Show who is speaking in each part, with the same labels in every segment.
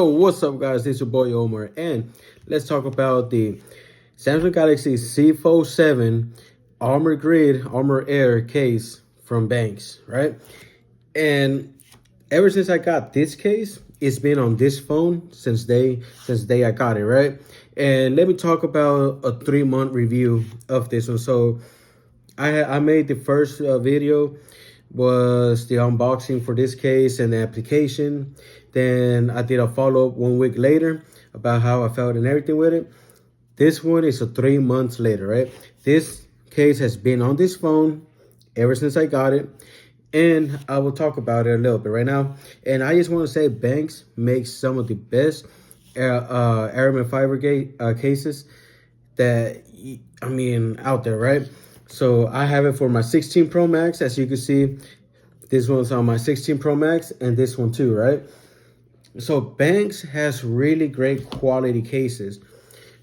Speaker 1: What's up, guys? This is your boy Omar, and let's talk about the Samsung Galaxy Z Fold 7 ArmorGrid ArmorAir case from BENKS, right? And ever since I got this case, it's been on this phone since day I got it, right? And let me talk about a 3-month review of this one. So I made the first video was the unboxing for this case and the application. Then I did a follow-up 1 week later about how I felt and everything with it. This one is a 3 months later, right? This case has been on this phone ever since I got it, and I will talk about it a little bit right now. And I just want to say BENKS makes some of the best aramid fiber cases that out there, right? So I have it for my 16 Pro Max. As you can see, this one's on my 16 Pro Max and this one too, right? So BENKS has really great quality cases,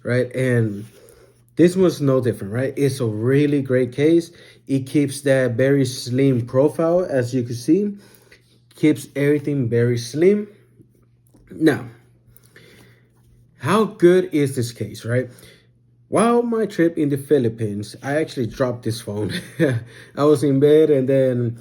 Speaker 1: right? And this one's no different, right? It's a really great case. It keeps that very slim profile, as you can see. Keeps everything very slim. Now, how good is this case, right? While my trip in the Philippines, I actually dropped this phone. I was in bed, and then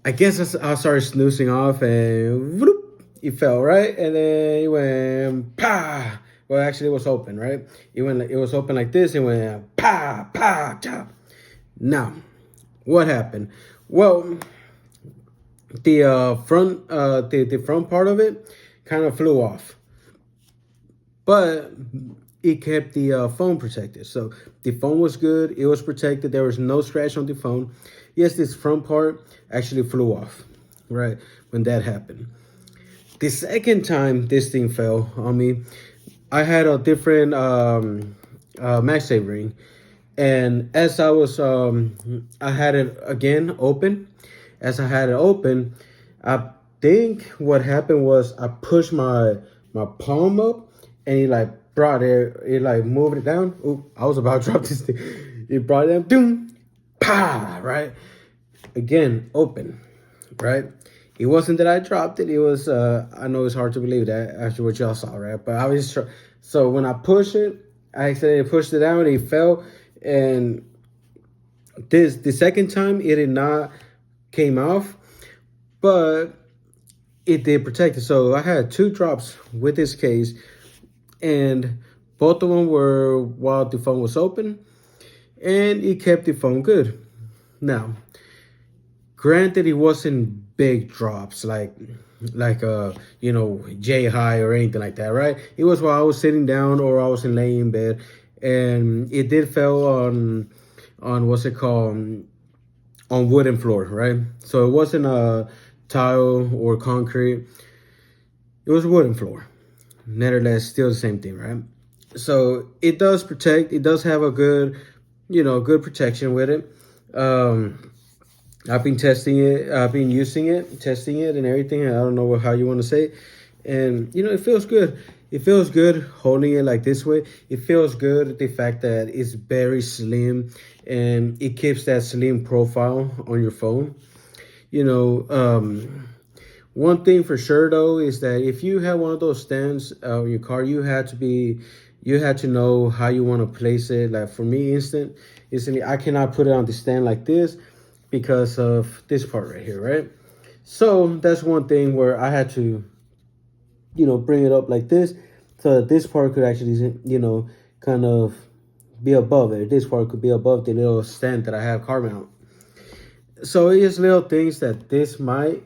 Speaker 1: I guess I started snoozing off, and whoop, it fell, right? And then it went pa. Well, actually, it was open, right? It was open like this. It went pa pa cha. Now, what happened? Well, the front part of it kind of flew off, but it kept the phone protected. So the phone was good. It was protected. There was no scratch on the phone. Yes, this front part actually flew off, right, when that happened. The second time this thing fell on me, I had a different MagSafe ring. And as I was, I had it again open. As I had it open, I think what happened was I pushed my palm up, and it like brought it like moved it down. Ooh, I was about to drop this thing. It brought it down, doom, pa, right? Again, open, right? It wasn't that I dropped it. It was, I know it's hard to believe that after what y'all saw, right? But I was, so when I pushed it, I accidentally pushed it down, it fell. And the second time, it did not came off, but it did protect it. So I had 2 drops with this case, and both of them were while the phone was open, and it kept the phone good. Now, granted, it wasn't big drops like J high or anything like that, right? It was while I was sitting down or I was laying in bed, and it did fell on what's it called, on wooden floor, right? So it wasn't a tile or concrete. It was a wooden floor. Nevertheless, still the same thing, right? So it does protect. It does have a good, good protection with it. I've been testing it. I've been using it, testing it and everything. I don't know how you want to say it. And, it feels good. It feels good holding it like this way. It feels good, the fact that it's very slim and it keeps that slim profile on your phone. One thing for sure though is that if you have one of those stands in your car, you had to know how you want to place it. Like for me, instantly, I cannot put it on the stand like this because of this part right here, right? So that's one thing where I had to, bring it up like this so that this part could actually, kind of be above it. This part could be above the little stand that I have car mount. So it's little things that this might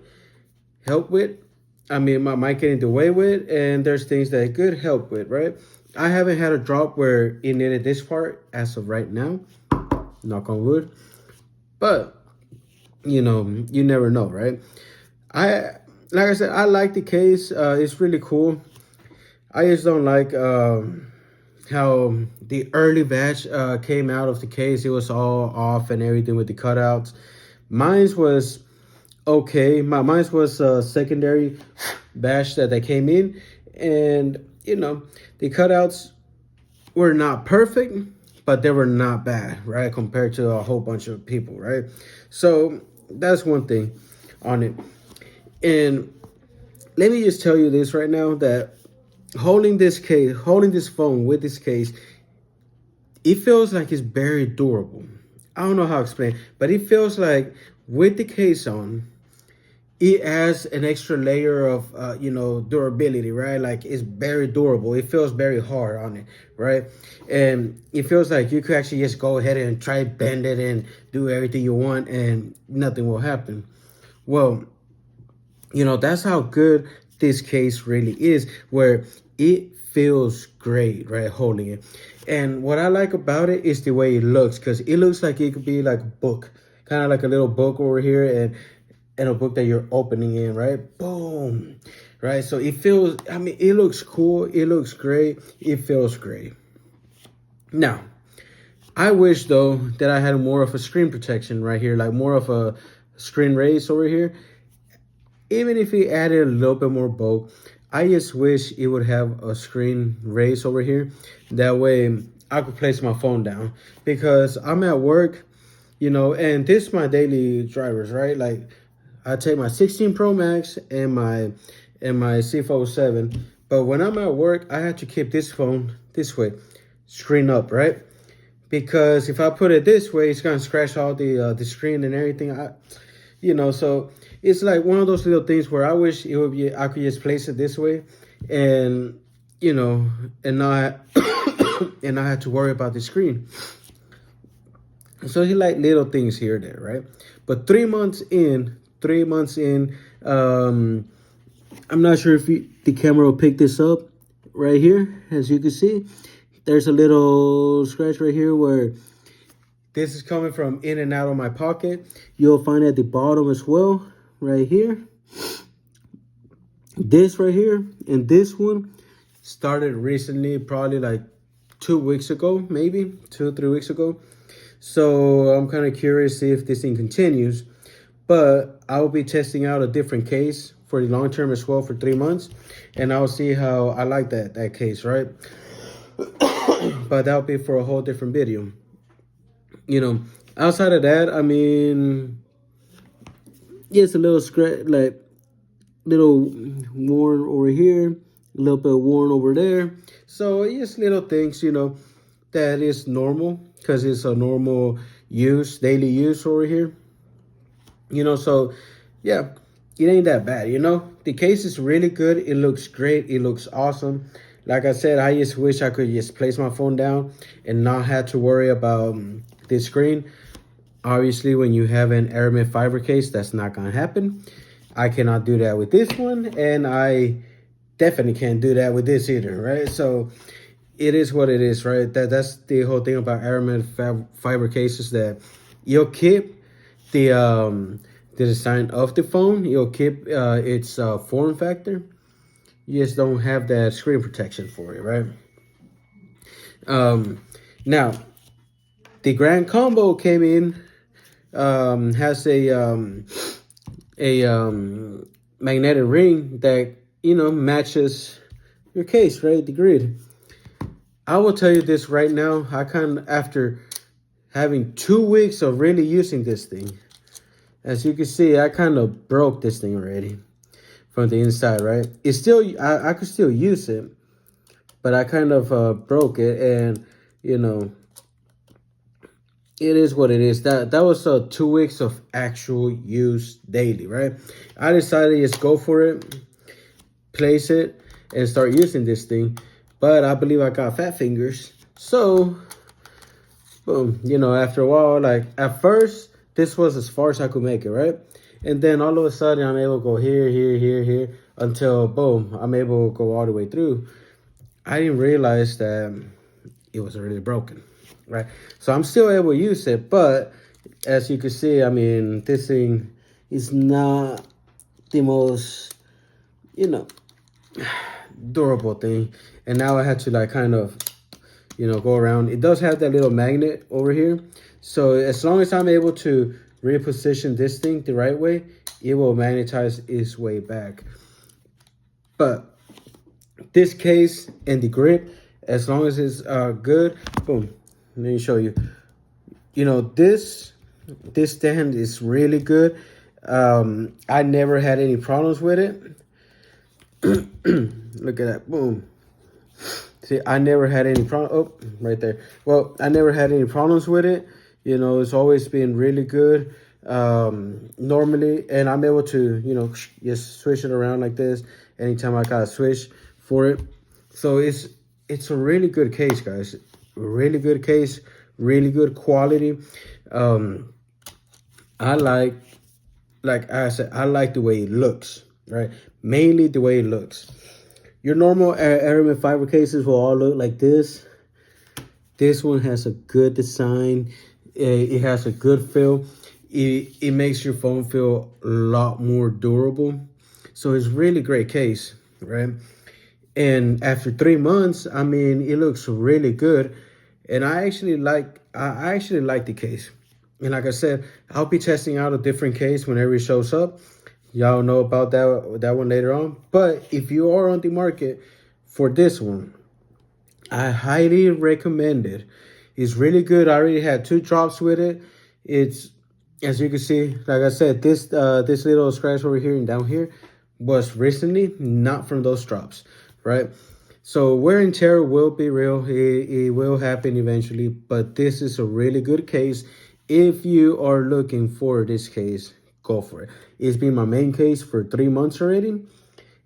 Speaker 1: help with. Might get in the way with, and there's things that it could help with, right? I haven't had a drop where it needed this part as of right now, knock on wood. But, you never know, right? Like I said, I like the case. It's really cool. I just don't like how the early batch came out of the case. It was all off and everything with the cutouts. Mine was okay. Mine was a secondary batch that they came in. And, the cutouts were not perfect, but they were not bad, right? Compared to a whole bunch of people, right? So that's one thing on it. And let me just tell you this right now, that holding this phone with this case, it feels like it's very durable. I don't know how to explain, but it feels like with the case on, it adds an extra layer of durability, right? Like it's very durable. It feels very hard on it, right? And it feels like you could actually just go ahead and try bend it and do everything you want and nothing will happen. Well, that's how good this case really is, where it feels great, right, holding it. And what I like about it is the way it looks, because it looks like it could be like a book, kind of like a little book over here, and a book that you're opening in, right? Boom, right? So it feels, I mean, it looks cool, it looks great, it feels great. Now, I wish though that I had more of a screen protection right here, like more of a screen raise over here. Even if he added a little bit more bulk, I just wish it would have a screen raise over here. That way I could place my phone down, because I'm at work, and this is my daily drivers, right? Like I take my 16 Pro Max and my C4 7, but when I'm at work, I have to keep this phone this way, screen up, right? Because if I put it this way, it's gonna scratch all the screen and everything. So it's like one of those little things where I wish it would be, I could just place it this way, and and not and not have to worry about the screen. So he like little things here and there, right? But 3 months in, I'm not sure if the camera will pick this up right here. As you can see, there's a little scratch right here where this is coming from in and out of my pocket. You'll find at the bottom as well, right here. This right here and this one started recently, probably like 2 weeks ago, maybe 2-3 weeks ago. So I'm kind of curious to see if this thing continues. But I will be testing out a different case for the long term as well for 3 months. And I'll see how I like that case, right? But that'll be for a whole different video. Outside of that, I mean, yes, a little scratch, like little worn over here, a little bit worn over there. So just little things, that is normal, because it's a normal use, daily use over here. So yeah, it ain't that bad, The case is really good. It looks great. It looks awesome. Like I said, I just wish I could just place my phone down and not have to worry about this screen. Obviously, when you have an ArmorGrid fiber case, that's not gonna happen. I cannot do that with this one, and I definitely can't do that with this either, right? So it is what it is, right? That's the whole thing about ArmorGrid fiber cases, that you'll keep the design of the phone, you'll keep its form factor. You just don't have that screen protection for it, right? Now, the Grand Combo came in, has a magnetic ring that matches your case, right? The grid. I will tell you this right now. I after having 2 weeks of really using this thing, as you can see, I kind of broke this thing already from the inside, right? It's still, I could still use it, but I kind of broke it, and it is what it is. That was 2 weeks of actual use daily, right? I decided to just go for it, place it, and start using this thing. But I believe I got fat fingers, so boom. After a while, like at first, this was as far as I could make it, right? And then all of a sudden, I'm able to go here, here, here, here, until boom, I'm able to go all the way through. I didn't realize that it was already broken, right? So I'm still able to use it, but as you can see, I mean, this thing is not the most, durable thing. And now I had to like kind of, go around. It does have that little magnet over here. So as long as I'm able to reposition this thing the right way, it will magnetize its way back. But this case and the grip, as long as it's good, boom. Let me show you. This stand is really good. I never had any problems with it. Look at that, boom. See, I never had any problem. Oh, right there. Well, I never had any problems with it. You know, it's always been really good. Normally, and I'm able to, you know, just switch it around like this anytime I gotta switch for it. So it's a really good case, guys. Really good case, really good quality. I like I said, I like the way it looks, right? Mainly the way it looks. Your normal Aramid fiber cases will all look like this. This one has a good design. It has a good feel. It makes your phone feel a lot more durable. So it's really great case, right? And after 3 months, I mean, it looks really good. And I actually like the case. And like I said, I'll be testing out a different case whenever it shows up. Y'all know about that one later on. But if you are on the market for this one, I highly recommend it. It's really good. I already had 2 drops with it. It's, as you can see, like I said, this little scratch over here and down here was recently, not from those drops, right? So wear and tear will be real. It will happen eventually, but this is a really good case. If you are looking for this case, go for it. It's been my main case for 3 months already.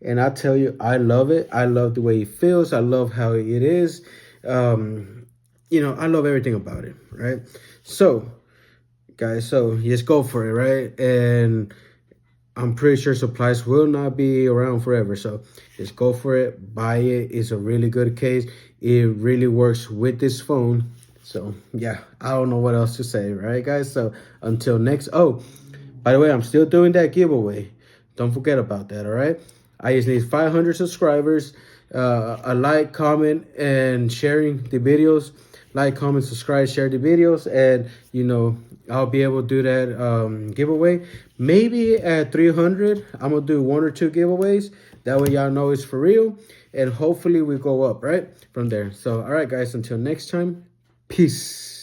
Speaker 1: And I tell you, I love it. I love the way it feels. I love how it is. You know, I love everything about it, right? So, guys, so just go for it, right? And I'm pretty sure supplies will not be around forever. So just go for it. Buy it. It's a really good case. It really works with this phone. So, yeah, I don't know what else to say, right, guys? So until next. Oh, by the way, I'm still doing that giveaway. Don't forget about that, all right? I just need 500 subscribers, a like, comment, and sharing the videos. Like, comment, subscribe, share the videos, and, you know, I'll be able to do that giveaway. Maybe at 300, I'm going to do 1 or 2 giveaways. That way y'all know it's for real, and hopefully we go up, right, from there. So, all right, guys, until next time, peace.